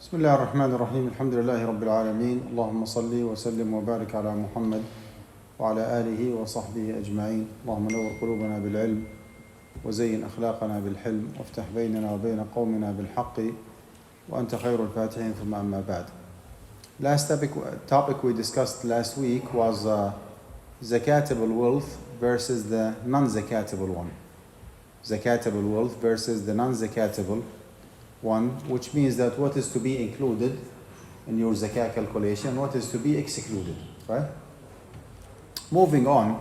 بسم الله الرحمن الرحيم الحمد لله رب العالمين اللهم صل وسلم وبارك على محمد وعلى آله وصحبه أجمعين اللهم نور قلوبنا بالعلم وزين أخلاقنا بالحلم وافتح بيننا وبين قومنا بالحق وأنت خير الفاتحين ثم أما بعد. Last topic we discussed last week was zakatable wealth versus the non-zakatable one. Zakatable wealth versus the non-zakatable one, which means that what is to be included in your zakah calculation, what is to be excluded, right? Moving on,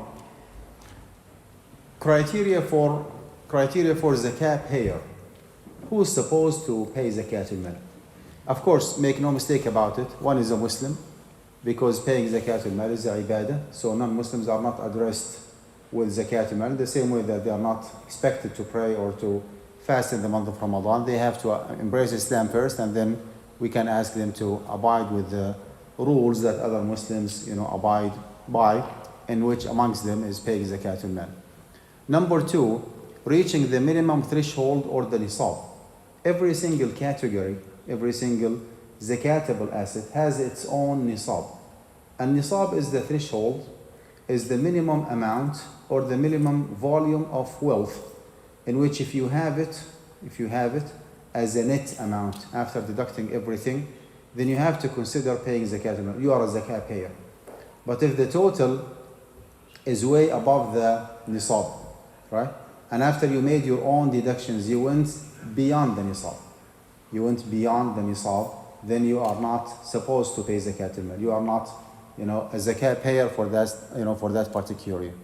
criteria for zakah payer. Who is supposed to pay zakat al-mal? Of course, make no mistake about it, one is a Muslim, because paying zakat al-mal is a ibadah, so non-Muslims are not addressed with zakat al-mal the same way that they are not expected to pray or to fast in the month of Ramadan. They have to embrace Islam first, and then we can ask them to abide with the rules that other Muslims, abide by, in which amongst them is paying zakat al-mal. Number two, reaching the minimum threshold or the nisab. Every single category, every single zakatable asset has its own nisab. And nisab is the threshold, is the minimum amount or the minimum volume of wealth in which if you have it as a net amount after deducting everything, then you have to consider paying zakat. You are a zakah payer. But if the total is way above the nisab, right? And after you made your own deductions, you went beyond the nisab. Then you are not supposed to pay zakat al-mal. You are not, a zakah payer for that, for that particular year.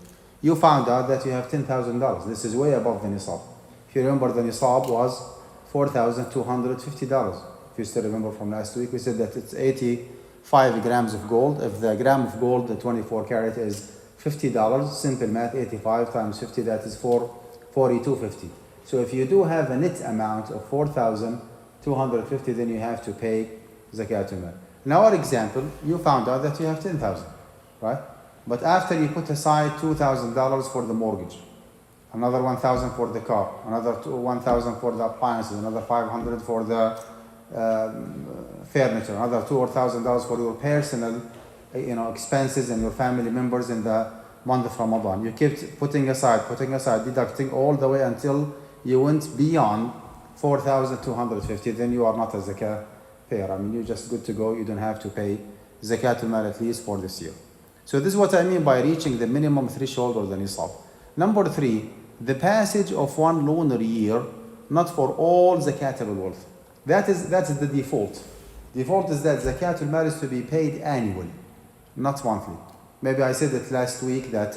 You found out that you have $10,000. This is way above the nisab. If you remember, the nisab was $4,250. If you still remember from last week, we said that it's 85 grams of gold. If the gram of gold, the 24 karat, is $50, simple math, 85 times 50, that is $42.50. So if you do have a net amount of $4,250, then you have to pay zakat al-mal. In our example, you found out that you have $10,000, right? But after you put aside $2,000 for the mortgage, another $1,000 for the car, another $1,000 for the appliances, another $500 for the furniture, another $2,000 or $1,000 for your personal, expenses and your family members in the month of Ramadan. You kept putting aside, deducting all the way until you went beyond $4,250. Then you are not a zakah payer. You're just good to go. You don't have to pay zakat al-mal at least for this year. So this is what I mean by reaching the minimum threshold or the nisab. Number three, the passage of one lunar year, not for all zakatable wealth. That's the default. Default is that zakat al-mal is to be paid annually, not monthly. Maybe I said it last week that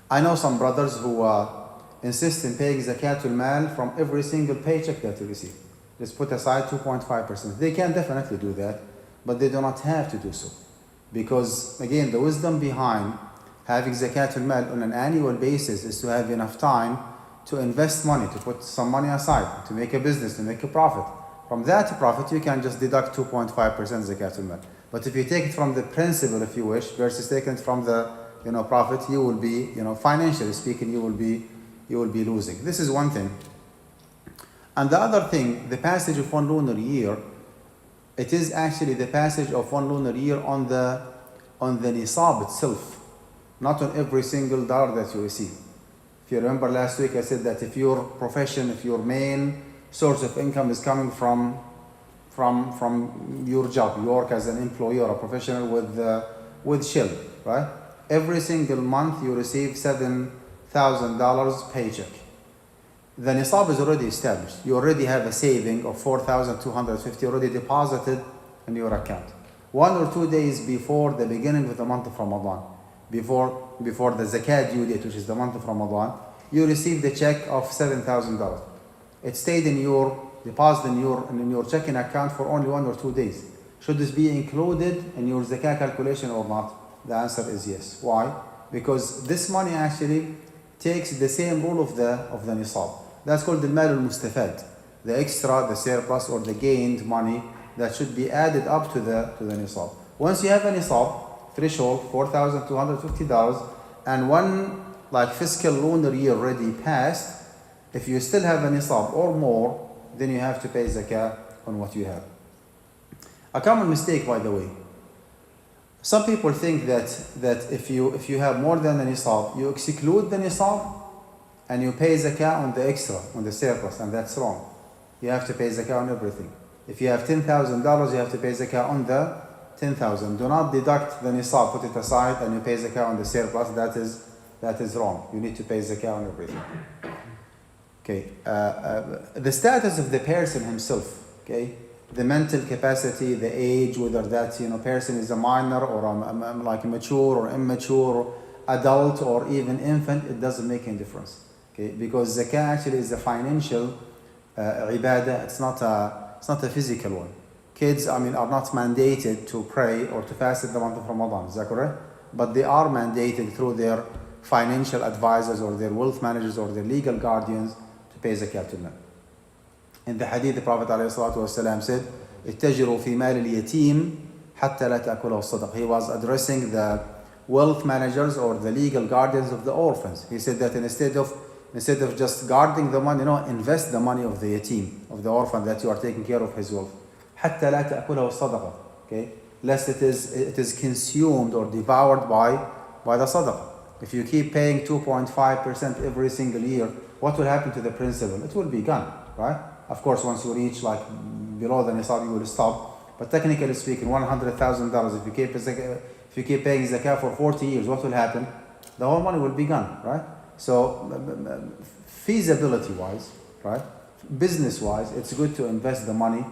I know some brothers who insist in paying zakat al-mal from every single paycheck that they receive. Just put aside 2.5%. They can definitely do that, but they do not have to do so. Because again, the wisdom behind having zakat al-mal on an annual basis is to have enough time to invest money, to put some money aside, to make a business, to make a profit. From that profit, you can just deduct 2.5% zakat al-mal. But if you take it from the principal, if you wish, versus taking it from the profit, you will be, financially speaking, you will be losing. This is one thing. And the other thing, the passage of one lunar year, it is actually the passage of one lunar year on the nisab itself, not on every single dollar that you receive. If you remember last week, I said that if your profession, if your main source of income is coming from your job, you work as an employee or a professional with Shell, right? Every single month you receive $7,000 paycheck. The nisab is already established. You already have a saving of $4,250 already deposited in your account. 1 or 2 days before the beginning of the month of Ramadan, before the zakat due date, which is the month of Ramadan, you received a check of $7,000. It stayed deposited in your checking account for only 1 or 2 days. Should this be included in your zakah calculation or not? The answer is yes. Why? Because this money actually takes the same rule of the nisab. That's called the mal al-mustafad, the extra, the surplus, or the gained money that should be added up to the nisab. Once you have a nisab threshold, $4,250, and one fiscal lunar year already passed, if you still have a nisab or more, then you have to pay zakah on what you have. A common mistake, by the way. Some people think that if you have more than the nisab, you exclude the nisab and you pay zakah on the extra, on the surplus, and that's wrong. You have to pay zakah on everything. If you have $10,000, you have to pay zakah on the 10,000. Do not deduct the nisab, put it aside, and you pay zakah on the surplus. That is wrong. You need to pay zakah on everything. Okay. The status of the person himself. Okay. The mental capacity, the age, whether that person is a minor or like mature or immature, or adult or even infant, it doesn't make any difference. Okay, because zakah actually is a financial ibadah. It's not a physical one. Kids, are not mandated to pray or to fast in the month of Ramadan. Is that correct? But they are mandated through their financial advisors or their wealth managers or their legal guardians to pay zakat al-mal. In the hadith, the Prophet ﷺ said, اتجروا في مال اليتيم حتى لا تأكله الصدقة. He was addressing the wealth managers or the legal guardians of the orphans. He said that instead of just guarding the money, invest the money of the yatim, of the orphan that you are taking care of his wealth. حتى لا تأكله الصدقة. Okay, lest it is consumed or devoured by the sadaqah. If you keep paying 2.5% every single year, what will happen to the principal? It will be gone, right? Of course, once you reach like below the nisab, you will stop. But technically speaking, $100,000, if you keep paying zakah for 40 years, what will happen? The whole money will be gone, right? So, feasibility-wise, right? Business-wise, it's good to invest the money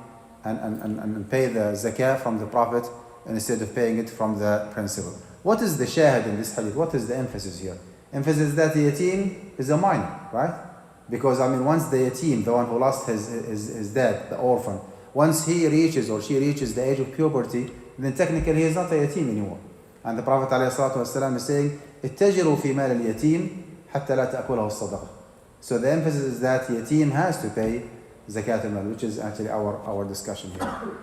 and pay the zakah from the Prophet instead of paying it from the principal. What is the shahid in this hadith? What is the emphasis here? Emphasis that the yatim is a minor, right? Because once the yatim, the one who lost his dad, the orphan, once he reaches or she reaches the age of puberty, then technically he is not a yatim anymore. And the Prophet ﷺ is saying, اتجروا في مال اليتيم حتى لا تأكله الصدقة. So the emphasis is that yatim has to pay zakat al-mal, which is actually our discussion here.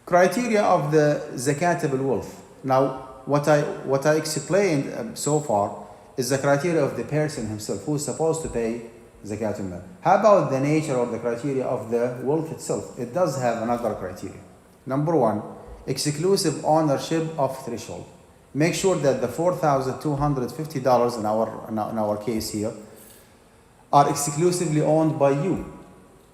Criteria of the zakatable wealth. Now, what I explained so far is the criteria of the person himself who is supposed to pay zakat al-mal. How about the nature or the criteria of the wealth itself? It does have another criteria. Number one, exclusive ownership of threshold. Make sure that the $4,250 in our case here are exclusively owned by you.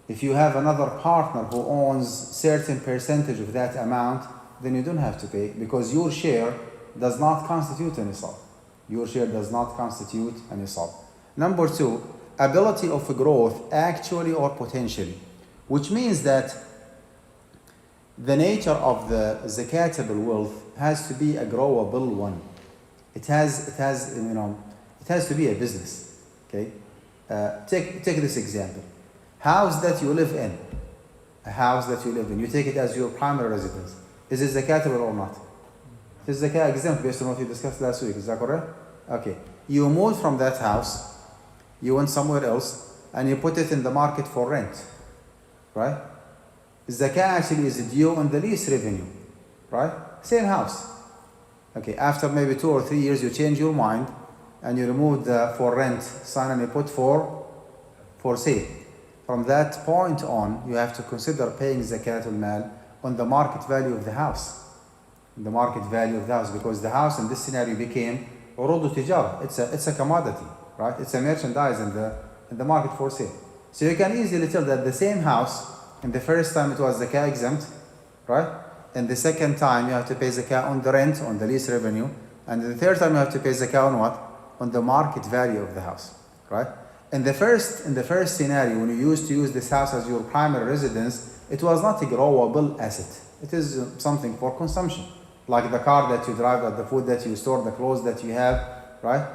If you have another partner who owns certain percentage of that amount, then you don't have to pay because your share does not constitute a nisab. Your share does not constitute a nisab. Number two, ability of growth actually or potentially, which means that the nature of the zakatable wealth has to be a growable one. It has to be a business. Okay, take this example. House that you live in, you take it as your primary residence. Is it zakatable or not? It is zakah exempt based on what we discussed last week. Is that correct? Okay. You moved from that house, you went somewhere else, and you put it in the market for rent, right? Zakah actually is due on the lease revenue, right? Same house. Okay. After maybe 2 or 3 years, you change your mind and you remove the for rent sign and you put for sale. From that point on, you have to consider paying zakat al-mal on the market value of the house. The market value of the house, because the house in this scenario became urud tijara. It's a commodity, right? It's a merchandise in the market for sale. So you can easily tell that the same house, in the first time it was zakah exempt, right? And the second time you have to pay zakah on the rent, on the lease revenue, and the third time you have to pay zakah on what? On the market value of the house, right? In the first scenario, when you used to use this house as your primary residence, it was not a growable asset. It is something for consumption, like the car that you drive, or the food that you store, the clothes that you have, right?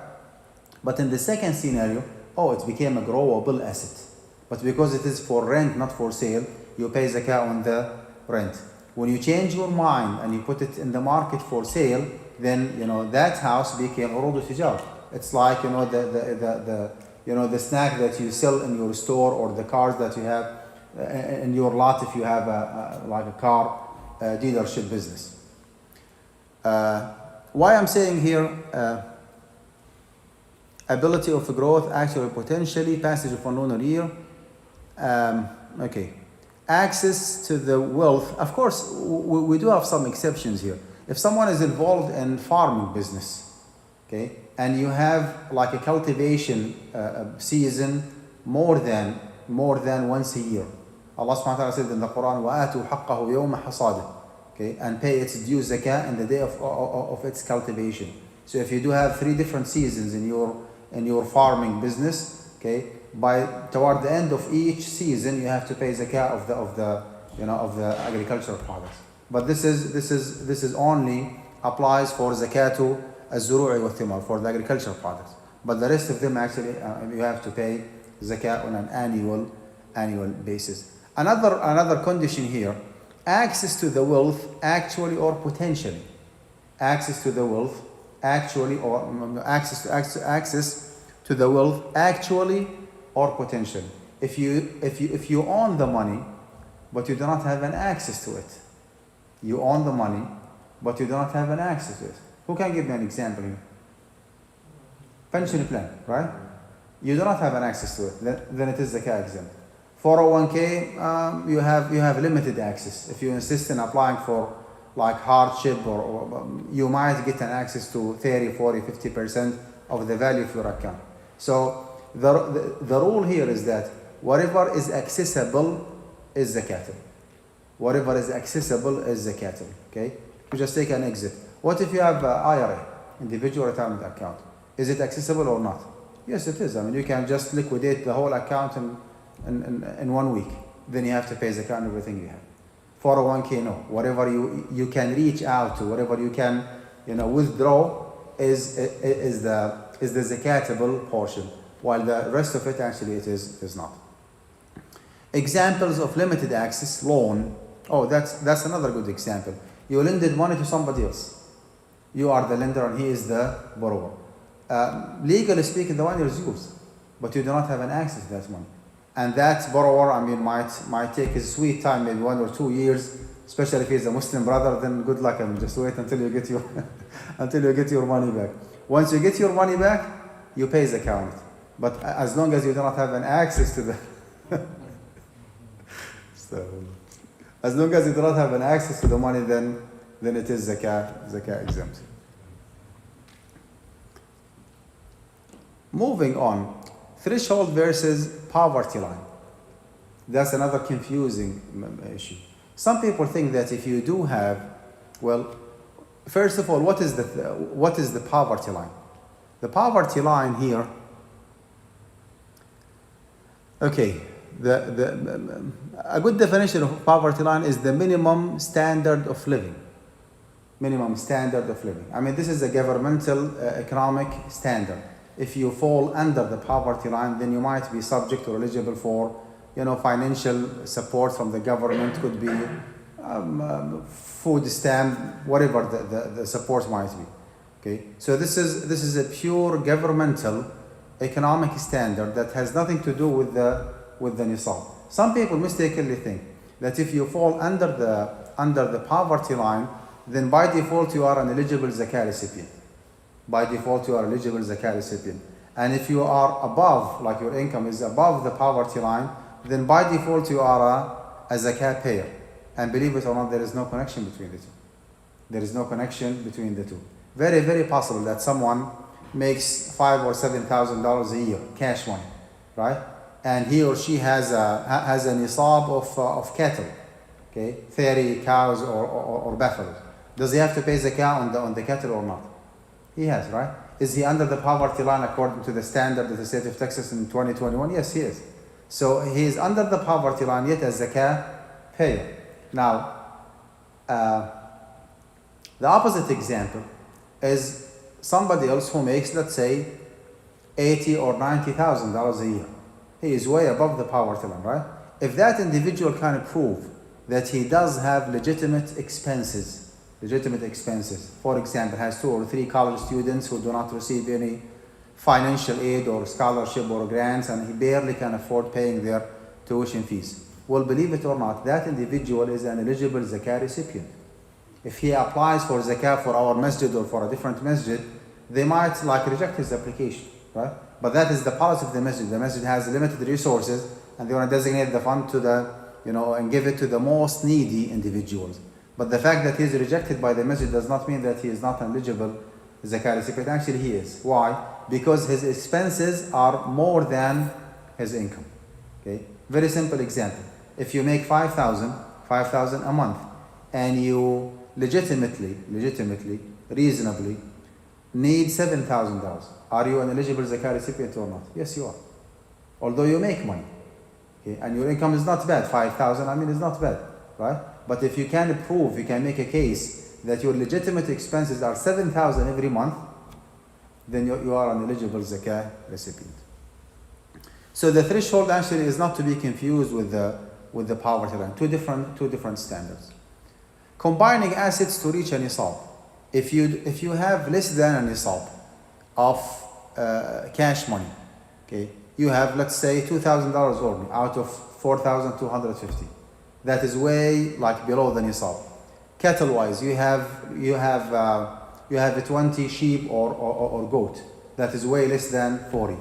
But in the second scenario, it became a growable asset. But because it is for rent, not for sale, you pay zakah on the rent. When you change your mind and you put it in the market for sale, then that house became urud tijar. It's like the snack that you sell in your store, or the cars that you have in your lot if you have a car dealership business. Why I'm saying here ability of growth, actually potentially, passage of a lunar year. Okay, access to the wealth. Of course, we do have some exceptions here. If someone is involved in farming business, okay, and you have like a cultivation season more than once a year. Allah subhanahu wa ta'ala said in the Quran, وَآتُوا حَقَّهُ يَوْمَ حَصَادِهِ, okay, and pay its due zakah in the day of its cultivation. So if you do have 3 different seasons in your farming business, okay, toward the end of each season you have to pay zakah of the agricultural products. But this is only applies for zakatu az-zuru'i wa thimar, for the agricultural products. But the rest of them actually you have to pay zakah on an annual basis. Another condition here, access to the wealth actually or potentially. Access to the wealth actually or access to the wealth actually or potentially. If you own the money but you do not have an access to it. You own the money but you do not have an access to it. Who can give me an example here? Pension plan, right? You do not have an access to it, then it is zakah exempt. 401k, you have limited access. If you insist in applying for like hardship or you might get an access to 30, 40, 50% of the value of your account. So the rule here is that whatever is accessible is zakatable. Whatever is accessible is zakatable. Okay? You just take an exit. What if you have IRA, individual retirement account? Is it accessible or not? Yes, it is. I mean, you can just liquidate the whole account in 1 week. Then you have to pay zakah on everything you have. 401k, no. Whatever you can reach out to, whatever you can withdraw is the zakatable portion, while the rest of it actually it is not. Examples of limited access, loan. Oh, that's another good example. You lended money to somebody else. You are the lender and he is the borrower. Legally speaking, the money is yours, but you do not have an access to that money. And that borrower, I mean, might take his sweet time, maybe 1 or 2 years, especially if he's a Muslim brother. Then good luck, I mean, just wait until you get your money back. Once you get your money back, you pay the account. But as long as you do not have an access to the so as long as you do not have an access to the money, then it is zakah exempt. Moving on, threshold versus poverty line. That's another confusing issue. Some people think that if you do have, well, first of all, what is the poverty line? The poverty line here, okay, a good definition of poverty line is the minimum standard of living. Minimum standard of living. I mean, this is a governmental economic standard. If you fall under the poverty line, then you might be subject or eligible for, financial support from the government. Could be food stamp, whatever the support might be. Okay, so this is a pure governmental economic standard that has nothing to do with the nisab. Some people mistakenly think that if you fall under the poverty line, then by default you are an eligible zakah recipient. By default you are eligible zakah recipient. And if you are above, like your income is above the poverty line, then by default you are a zakah payer. And believe it or not, there is no connection between the two. There is no connection between the two. Very, very possible that someone makes $5,000 or $7,000 a year, cash money, right? And he or she has a nisab of cattle, okay, 30 cows or buffaloes. Does he have to pay zakah on the cattle or not? He has, right? Is he under the poverty line according to the standard of the state of Texas in 2021? Yes, he is. So he is under the poverty line yet as zakah payer. Now, the opposite example is somebody else who makes, let's say, $80,000 or $90,000 a year. He is way above the poverty line, right? If that individual can prove that he does have legitimate expenses, for example, has 2 or 3 college students who do not receive any financial aid or scholarship or grants, and he barely can afford paying their tuition fees. Well, believe it or not, that individual is an eligible zakah recipient. If he applies for zakah for our masjid or for a different masjid, they might reject his application, right? But that is the policy of the masjid. The masjid has limited resources and they want to designate the fund to and give it to the most needy individuals. But the fact that he is rejected by the masjid does not mean that he is not an eligible zakah recipient. Actually, he is. Why? Because his expenses are more than his income. Okay. Very simple example. If you make 5,000 a month, and you legitimately, reasonably need $7,000, are you an eligible zakah recipient or not? Yes, you are. Although you make money, okay, and your income is not bad. 5,000, is not bad, right? But if you can prove, you can make a case that your legitimate expenses are 7,000 every month, then you are an eligible zakah recipient. So the threshold actually is not to be confused with the poverty line. Two different standards. Combining assets to reach a nisab. If you have less than a nisab of cash money, okay, you have, let's say, $2,000 only out of 4,250. That is way below the nisab. Cattle wise, you have 20 sheep or goat. That is way less than 40.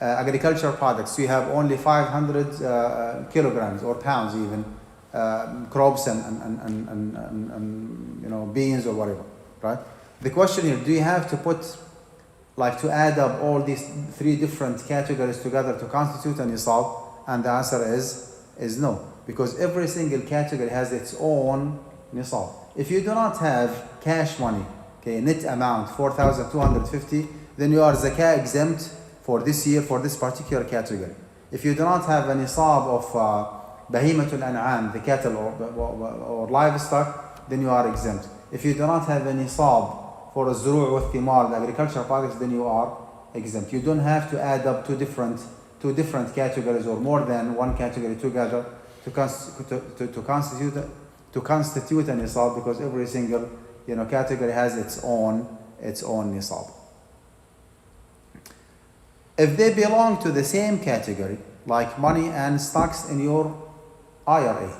Agricultural products, you have only 500 kilograms or pounds even, crops and beans or whatever, right? The question here, do you have to put, to add up all these three different categories together to constitute a nisab? And the answer is no, because every single category has its own nisab. If you do not have cash money, okay, net amount 4,250, then you are zakah exempt for this year for this particular category. If you do not have a nisab of bahimatul an'am, the cattle or livestock, then you are exempt. If you do not have a nisab for a zuru' wa thimar, the agricultural products, then you are exempt. You don't have to add up two different categories or more than one category together to constitute a nisab, because every single category has its own nisab. If they belong to the same category, like money and stocks in your IRA,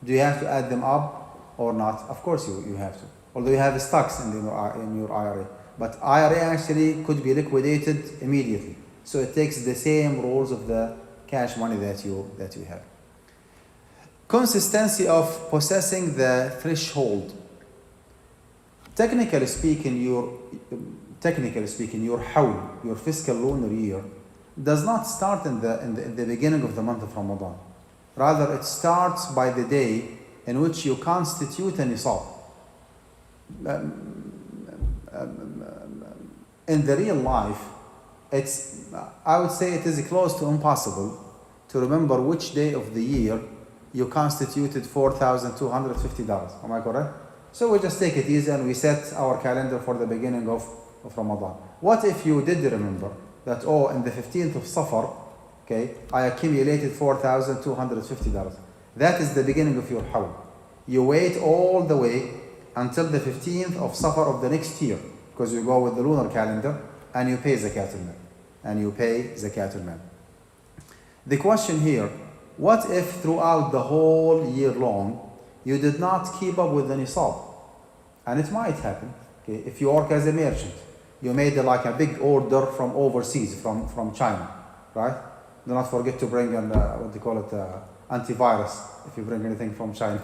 do you have to add them up or not? Of course you have to. Although you have stocks in your IRA, but IRA actually could be liquidated immediately. So it takes the same rules of the cash money that you have. Consistency of possessing the threshold. Technically speaking, your hawl, your fiscal lunar year, does not start in the beginning of the month of Ramadan. Rather, it starts by the day in which you constitute a nisab. In the real life, I would say it is close to impossible to remember which day of the year you constituted $4,250. Am I correct? So we just take it easy and we set our calendar for the beginning of Ramadan. What if you did remember that, in the 15th of Safar, okay, I accumulated $4,250. That is the beginning of your hawl. You wait all the way until the 15th of Safar of the next year, because you go with the lunar calendar, and you pay zakatul mal. The question here, what if throughout the whole year long you did not keep up with the nisab? And it might happen. Okay, if you work as a merchant, you made a big order from overseas, from China, right? Do not forget to bring antivirus if you bring anything from China.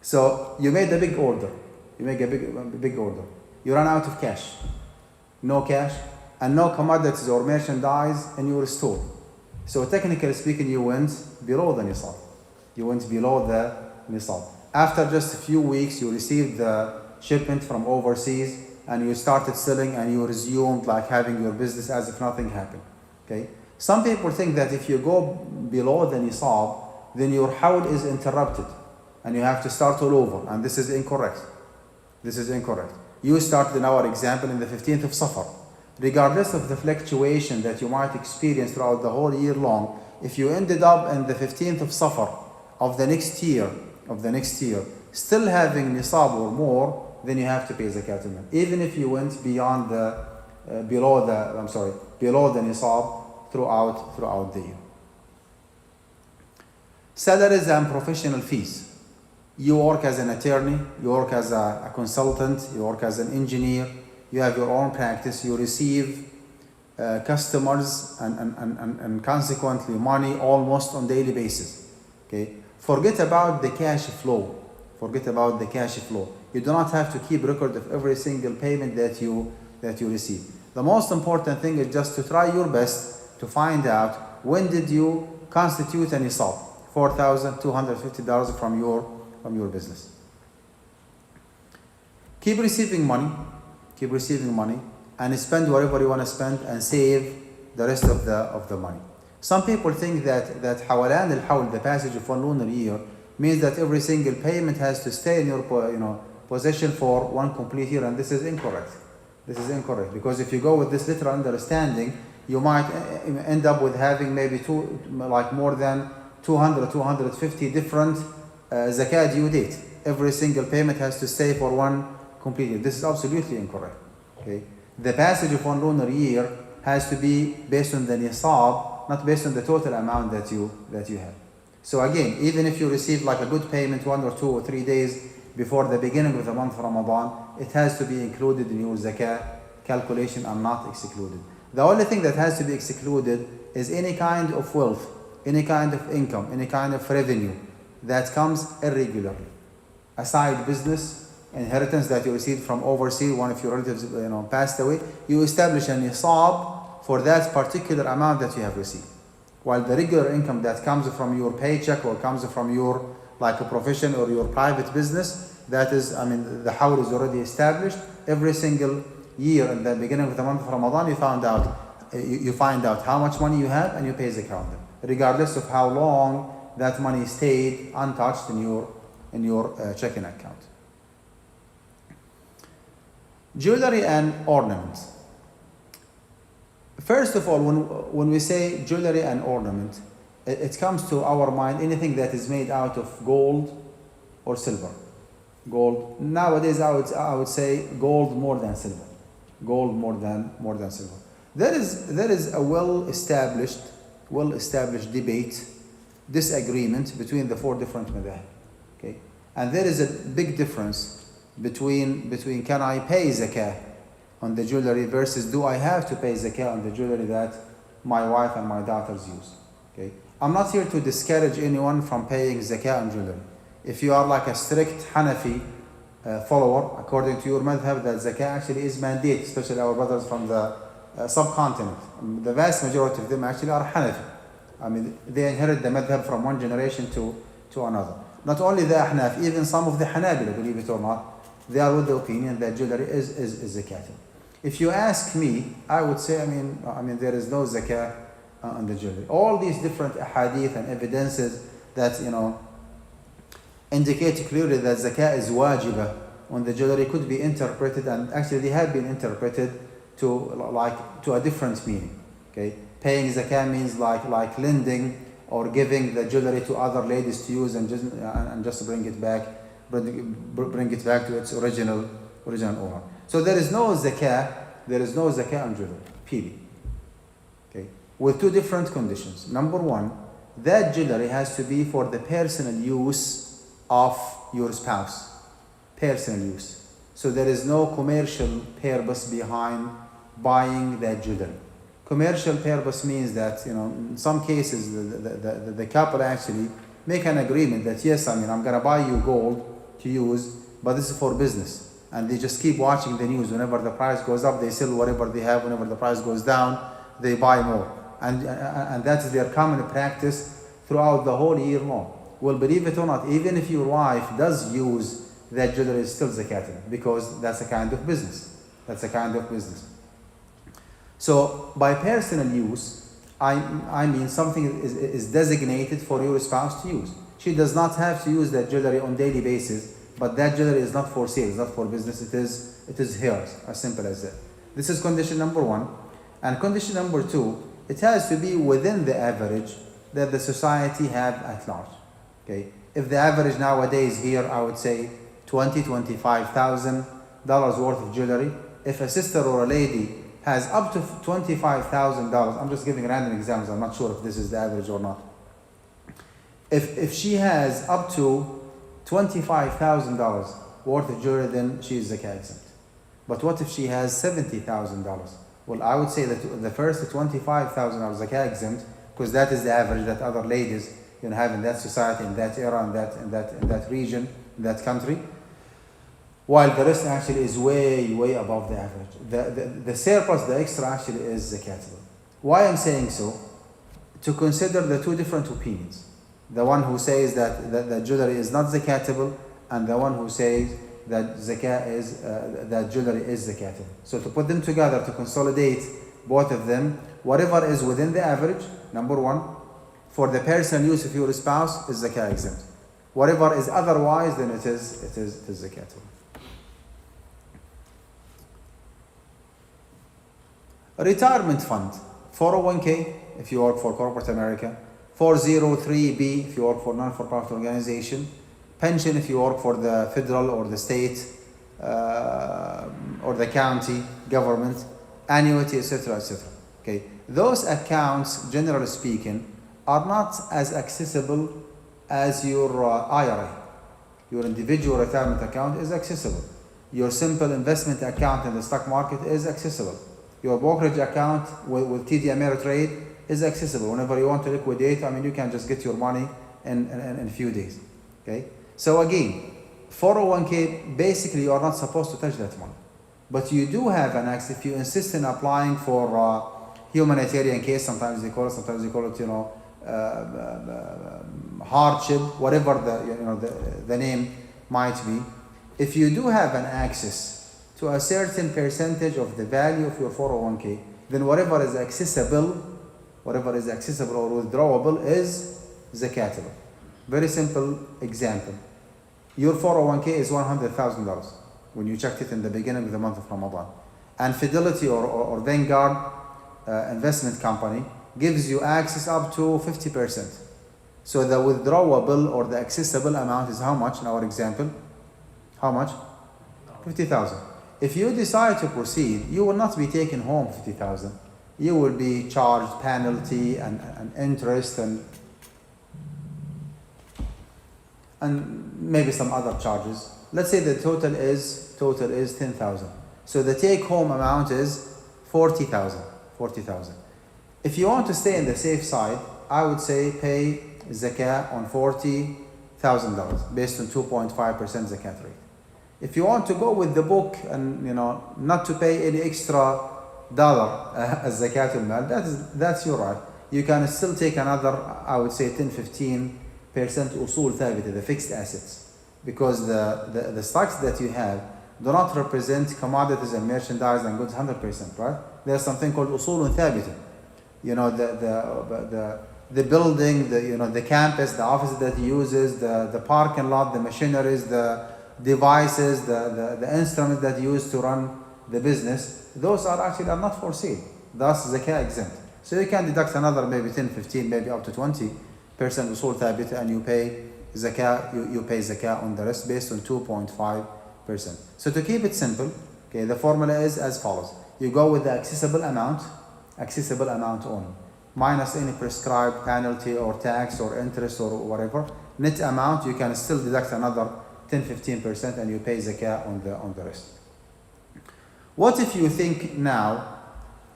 So you made a big order. You make a big order. You run out of cash. No cash and no commodities or merchandise in your store. So technically speaking, you went below the nisab. After just a few weeks, you received the shipment from overseas and you started selling and you resumed having your business as if nothing happened. Okay. Some people think that if you go below the nisab, then your hawl is interrupted and you have to start all over. And this is incorrect. You started in our example in the 15th of Safar. Regardless of the fluctuation that you might experience throughout the whole year long, if you ended up in the 15th of Safar of the next year, still having nisab or more, then you have to pay zakatul mal. Even if you went beyond below the nisab throughout the year. Salaries and professional fees. You work as an attorney, you work as a consultant, you work as an engineer, you have your own practice, you receive customers and consequently money almost on daily basis. Okay, forget about the cash flow. Forget about the cash flow. You do not have to keep record of every single payment that you receive. The most important thing is just to try your best to find out when did you constitute an nisab, $4,250 from your business. Keep receiving money, and spend whatever you want to spend, and save the rest of the money. Some people think that حولان الحول, the passage of one lunar year, means that every single payment has to stay in your possession for one complete year, and this is incorrect. This is incorrect, because if you go with this literal understanding, you might end up with having maybe more than 250 different zakah due date. Every single payment has to stay for one complete year. This is absolutely incorrect. Okay, the passage of one lunar year has to be based on the nisab, not based on the total amount that you have. So again, even if you receive like a good payment 1 or 2 or 3 days before the beginning of the month of Ramadan, it has to be included in your zakah calculation and not excluded. The only thing that has to be excluded is any kind of wealth, any kind of income, any kind of revenue that comes irregularly. A side business, inheritance that you received from overseas, one of your relatives passed away, you establish a nisab for that particular amount that you have received. While the regular income that comes from your paycheck or comes from your a profession or your private business, that is, the hawl is already established. Every single year in the beginning of the month of Ramadan, you find out how much money you have and you pay zakah on them, regardless of how long that money stayed untouched in your checking account. Jewelry and ornaments. First of all, when we say jewelry and ornament, it comes to our mind anything that is made out of gold or silver. Gold. Nowadays, I would say gold more than silver. Gold more than silver. There is a well-established debate, disagreement between the 4 different madhab. Okay, and there is a big difference between can I pay zakah on the jewelry versus do I have to pay zakah on the jewelry that my wife and my daughters use. Okay, I'm not here to discourage anyone from paying zakah on jewelry. If you are like a strict Hanafi follower, according to your madhab, that zakah actually is mandated, especially our brothers from the subcontinent. The vast majority of them actually are Hanafi. They inherit the madhab from one generation to another. Not only the Ahnaf, even some of the Hanabila, believe it or not, they are with the opinion that jewelry is zakat. If you ask me, I would say, there is no zakah on the jewelry. All these different ahadith and evidences that indicate clearly that zakah is wajibah on the jewelry could be interpreted, and actually they have been interpreted to a different meaning. Okay, paying zakah means like lending or giving the jewelry to other ladies to use and just bring it back to its original owner. So there is no zakah on jewelry, period. Okay, with 2 different conditions. Number 1, that jewelry has to be for the personal use of your spouse. Personal use. So there is no commercial purpose behind buying that jewelry. Commercial purpose means that, in some cases, the couple actually make an agreement that, yes, I'm going to buy you gold to use, but this is for business. And they just keep watching the news. Whenever the price goes up, they sell whatever they have. Whenever the price goes down, they buy more. And that's their common practice throughout the whole year long. Well, believe it or not, even if your wife does use that jewelry, is still zakat, because that's a kind of business. So by personal use, I mean something is designated for your spouse to use. She does not have to use that jewelry on daily basis, but that jewelry is not for sale, it's not for business, it is hers, as simple as that. This is condition number 1. And condition number 2, it has to be within the average that the society have at large. Okay, if the average nowadays here, I would say $25,000 worth of jewelry. If a sister or a lady has up to $25,000, I'm just giving random examples, I'm not sure if this is the average or not. If she has up to $25,000 worth of jewelry, then she is zakah exempt. But what if she has $70,000? Well, I would say that the first $25,000 zakah exempt, because that is the average that other ladies have in that society, in that era, in that region, in that country, while the rest actually is way above the average. The surplus, the extra actually is zakatable. Why I'm saying so? To consider the two different opinions. The one who says that jewelry is not zakatable, and the one who says that that jewelry is zakatable. So to put them together, to consolidate both of them, whatever is within the average, number one, for the personal use of your spouse is zakah exempt. Whatever is otherwise, then it is zakatable. Retirement fund, 401k if you work for corporate America, 403b if you work for non-for-profit organization, pension if you work for the federal or the state or the county government, annuity, etc., etc. Okay, those accounts, generally speaking, are not as accessible as your IRA. Your individual retirement account is accessible. Your simple investment account in the stock market is accessible. Your brokerage account with TD Ameritrade is accessible. Whenever you want to liquidate, you can just get your money in a few days. Okay. So again, 401k, basically you are not supposed to touch that money. But you do have an access if you insist in applying for humanitarian case, sometimes they call it, hardship, whatever the name might be. If you do have an access to a certain percentage of the value of your 401k, then whatever is accessible or withdrawable is zakatable. Very simple example. Your 401k is $100,000 when you checked it in the beginning of the month of Ramadan. And Fidelity or Vanguard investment company gives you access up to 50%. So the withdrawable or the accessible amount is how much in our example? How much? 50,000. If you decide to proceed, you will not be taking home 50,000. You will be charged penalty and interest and maybe some other charges. Let's say the total is 10,000. So the take home amount is 40,000. If you want to stay in the safe side, I would say pay zakah on $40,000 based on 2.5% zakat rate. If you want to go with the book and not to pay any extra dollar as zakatul mal, that's your right. You can still take another, I would say 10-15% usul thabita, the fixed assets, because the stocks that you have do not represent commodities and merchandise and goods 100%, right? There's something called usul thabita. The building, the campus, the office that he uses, the parking lot, the machineries, the devices, the instruments that you use to run the business, those are not for sale. Thus zakah exempt. So you can deduct another maybe 10, 15, maybe up to 20% usul thabit, and you pay zakah. You pay zakah on the rest based on 2.5%. So to keep it simple, okay, the formula is as follows: you go with the accessible amount only, minus any prescribed penalty or tax or interest or whatever. Net amount, you can still deduct another 10-15% and you pay zakah on the rest. What if you think now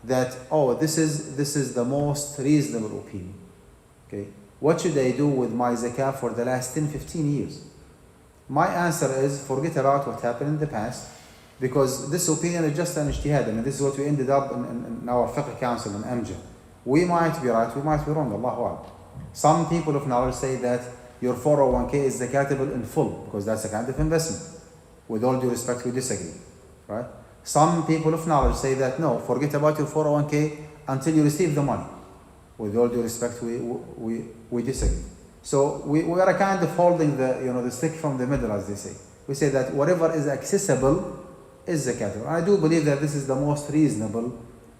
that this is the most reasonable opinion? Okay, what should I do with my zakah for the last 10-15 years? My answer is forget about what happened in the past, because this opinion is just an ijtihad. This is what we ended up in our fiqh council in Amjad. We might be right, we might be wrong, Allahu A'lam. Some people of knowledge say that your 401k is zakatable in full, because that's a kind of investment. With all due respect, we disagree, right? Some people of knowledge say that no, forget about your 401k until you receive the money. With all due respect, we disagree. So we are kind of holding the stick from the middle, as they say. We say that whatever is accessible is zakatable. I do believe that this is the most reasonable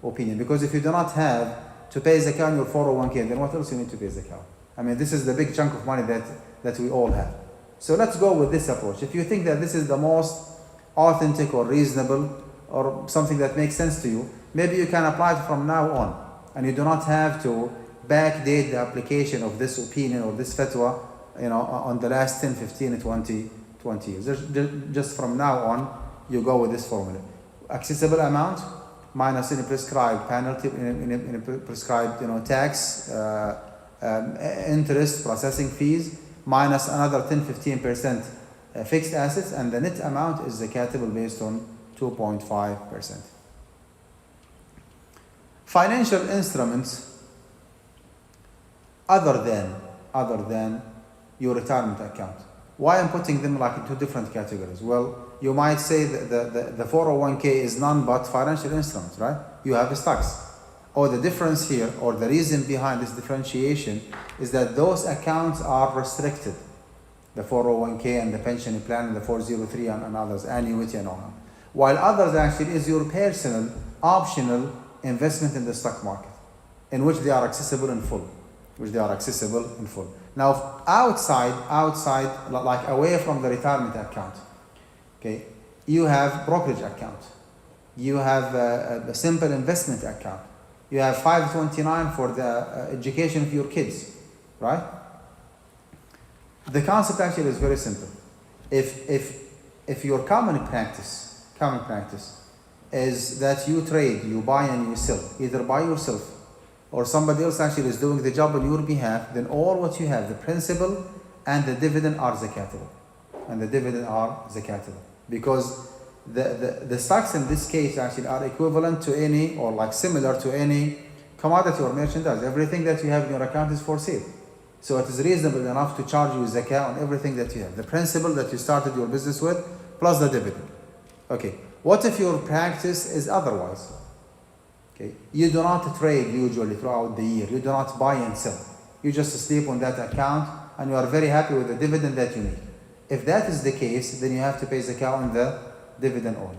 opinion, because if you do not have to pay zakah on your 401k, then what else you need to pay zakah? This is the big chunk of money that we all have. So let's go with this approach. If you think that this is the most authentic or reasonable or something that makes sense to you, maybe you can apply it from now on, and you do not have to backdate the application of this opinion or this fatwa on the last 10, 15, 20 years. Just from now on, you go with this formula. Accessible amount minus any prescribed penalty, any prescribed tax, interest, processing fees, minus another 10-15% fixed assets, and the net amount is zakatable based on 2.5%. Financial instruments other than your retirement account. Why I'm putting them like in two different categories? Well, you might say that the 401k is none but financial instruments, right? You have stocks. Or the difference here, or the reason behind this differentiation, is that those accounts are restricted. The 401k and the pension plan and the 403 and others, annuity and all that. While others actually is your personal, optional investment in the stock market, in which they are accessible in full. Now, outside, like away from the retirement account, okay, you have brokerage account, you have a simple investment account, you have 529 for the education of your kids, right? The concept actually is very simple. If your common practice is that you trade, you buy and you sell, either by yourself or somebody else actually is doing the job on your behalf, then all what you have, the principal and the dividend are zakatable. Because the stocks in this case actually are equivalent to any, or like similar to any commodity or merchandise. Everything that you have in your account is for sale. So it is reasonable enough to charge you zakah on everything that you have. The principal that you started your business with, plus the dividend. Okay, what if your practice is otherwise? Okay, you do not trade usually throughout the year. You do not buy and sell. You just sleep on that account and you are very happy with the dividend that you make. If that is the case, then you have to pay zakah on the dividend only,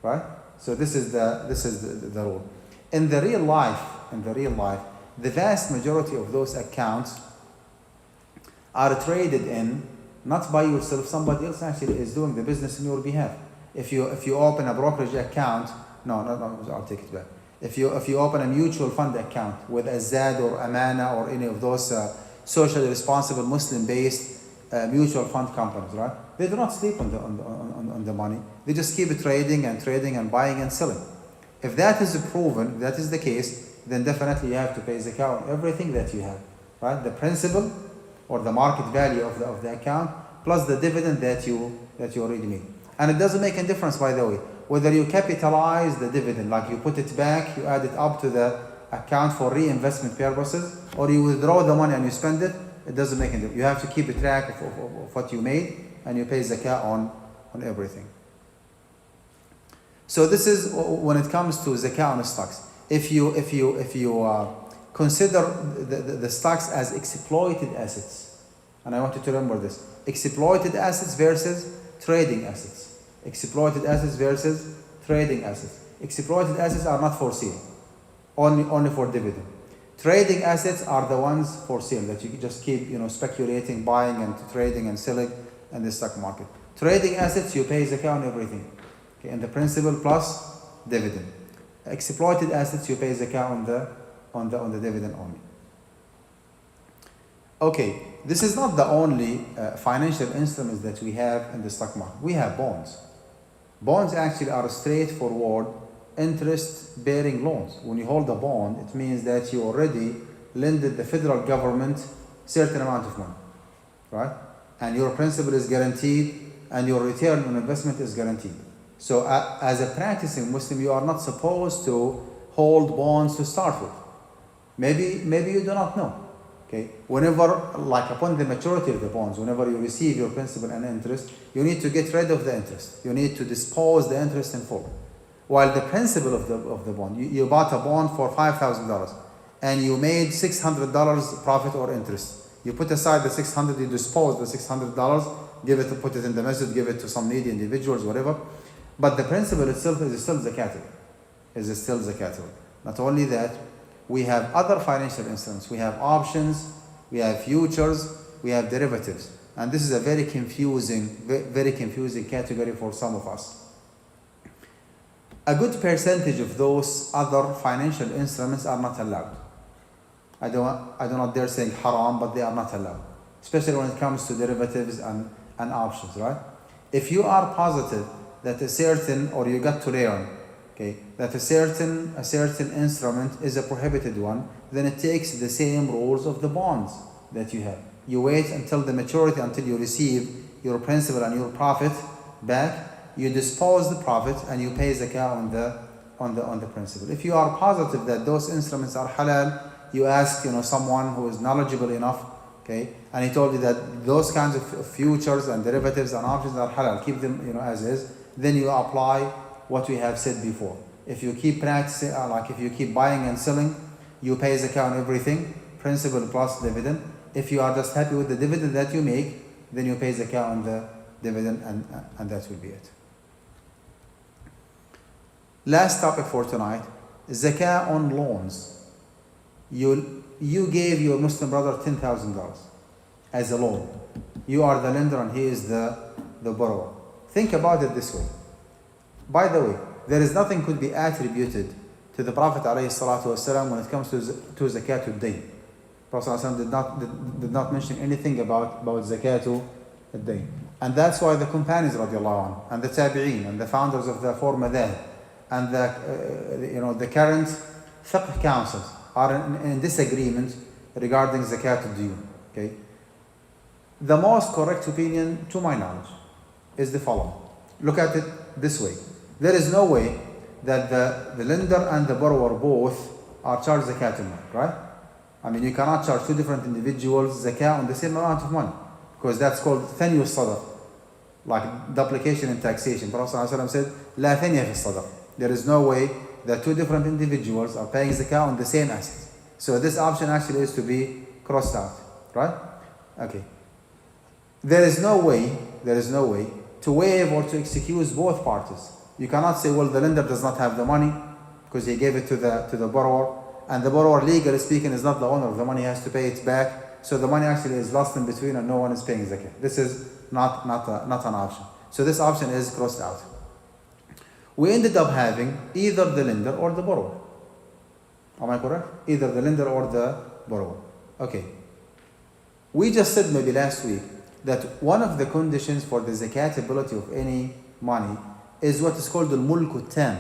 right? So this is the rule. In the real life, the vast majority of those accounts are traded in, not by yourself. Somebody else actually is doing the business on your behalf. If you open a brokerage account, no, I'll take it back. If you open a mutual fund account with Azad or Amana or any of those socially responsible Muslim-based mutual fund companies, right? They do not sleep on the money. They just keep trading and buying and selling. If that is proven, if that is the case, then definitely you have to pay zakah on everything that you have, right? The principal or the market value of the account plus the dividend that you already made. And it doesn't make a difference, by the way, whether you capitalize the dividend, like you put it back, you add it up to the account for reinvestment purposes, or you withdraw the money and you spend it, it doesn't make any difference. You have to keep a track of what you made, and you pay zakah on everything. So this is when it comes to zakah on stocks. If you consider the stocks as exploited assets, and I want you to remember this: exploited assets versus trading assets. Exploited assets versus trading assets. Exploited assets are not for sale, only for dividend. Trading assets are the ones for sale that you just keep speculating, buying and trading and selling in the stock market. Trading assets, you pay zakah on everything, okay, and the principal plus dividend. Exploited assets, you pay zakah on the dividend only. Okay, this is not the only financial instruments that we have in the stock market. We have bonds. Bonds actually are straightforward interest-bearing loans. When you hold a bond, it means that you already lended the federal government certain amount of money, right? And your principal is guaranteed, and your return on investment is guaranteed. So as a practicing Muslim, you are not supposed to hold bonds to start with. Maybe you do not know. Okay, whenever, like upon the maturity of the bonds, whenever you receive your principal and interest, you need to get rid of the interest. You need to dispose the interest in full. While the principal of the bond, you bought a bond for $5,000 and you made $600 profit or interest. You put aside the $600, you dispose the $600, put it in the masjid, give it to some needy individuals, whatever. But the principal itself is still zakatable. Not only that, we have other financial instruments. We have options, we have futures, we have derivatives. And this is a very confusing category for some of us. A good percentage of those other financial instruments are not allowed. I do not dare say haram, but they are not allowed. Especially when it comes to derivatives and options, right? If you are positive that a certain, or you got to learn okay, that a certain instrument is a prohibited one, then it takes the same rules of the bonds that you have. You wait until the maturity, until you receive your principal and your profit back. You dispose the profit and you pay zakah on the principal. If you are positive that those instruments are halal, you ask someone who is knowledgeable enough, okay, and he told you that those kinds of futures and derivatives and options are halal, keep them as is. Then you apply what we have said before. If you keep practicing, like if you keep buying and selling, you pay zakah on everything, principal plus dividend. If you are just happy with the dividend that you make, then you pay zakah on the dividend, and that will be it. Last topic for tonight, zakah on loans. You gave your Muslim brother $10,000 as a loan. You are the lender and he is the borrower. Think about it this way. By the way, there is nothing could be attributed to the Prophet ﷺ when it comes to zakatul dayn. Prophet ﷺ did not mention anything about zakatul dayn. And that's why the companions radiallahu anhu, and the tabi'een, and the founders of the four madhahib, and the current fiqh councils are in disagreement regarding zakatul dayn. Okay? The most correct opinion, to my knowledge, is the following. Look at it this way. There is no way that the lender and the borrower both are charged zakatul mal, right? I mean, you cannot charge two different individuals zakah on the same amount of money, because that's called thanya sadaq, like duplication in taxation. Prophet ﷺ said, la thanya fi sadaq. There is no way that two different individuals are paying zakah on the same asset. So this option actually is to be crossed out, right? Okay. There is no way to waive or to excuse both parties. You cannot say, well, the lender does not have the money because he gave it to the borrower, and the borrower, legally speaking, is not the owner of the money, he has to pay it back. So the money actually is lost in between and no one is paying zakah. This is not an option. So this option is crossed out. We ended up having either the lender or the borrower. Am I correct? Either the lender or the borrower. Okay. We just said maybe last week that one of the conditions for the zakatability of any money is what is called the mulku tam.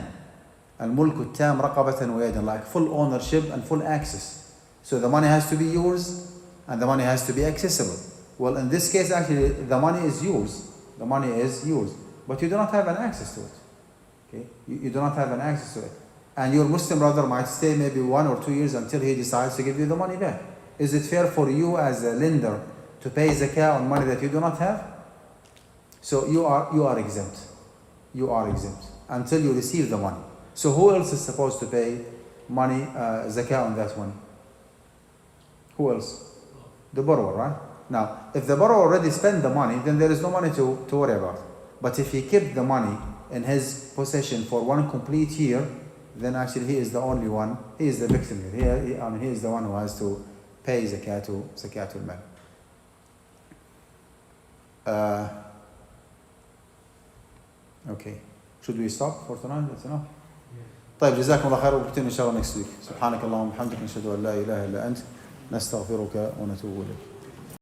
Al-mulku tam raqabatan wa yadan, like full ownership and full access. So the money has to be yours and the money has to be accessible. Well, in this case, actually, the money is yours. The money is yours, but you do not have an access to it. Okay, you do not have an access to it, and your Muslim brother might stay maybe 1 or 2 years until he decides to give you the money back. Is it fair for you as a lender to pay zakah on money that you do not have? So you are exempt. You are exempt until you receive the money. So who else is supposed to pay money, zakah on that money? Who else? The borrower, right? Now, if the borrower already spent the money, then there is no money to worry about. But if he kept the money in his possession for 1 complete year, then actually he is the only one, he is the victim here. He is the one who has to pay zakatul mal. Okay. Should we stop for tonight? That's enough. طيب جزاكم الله خير وبكتن إن شاء الله next week. سبحانك اللهم وبحمدك نشهد أن لا إله إلا أنت نستغفرك ونتوب إليك.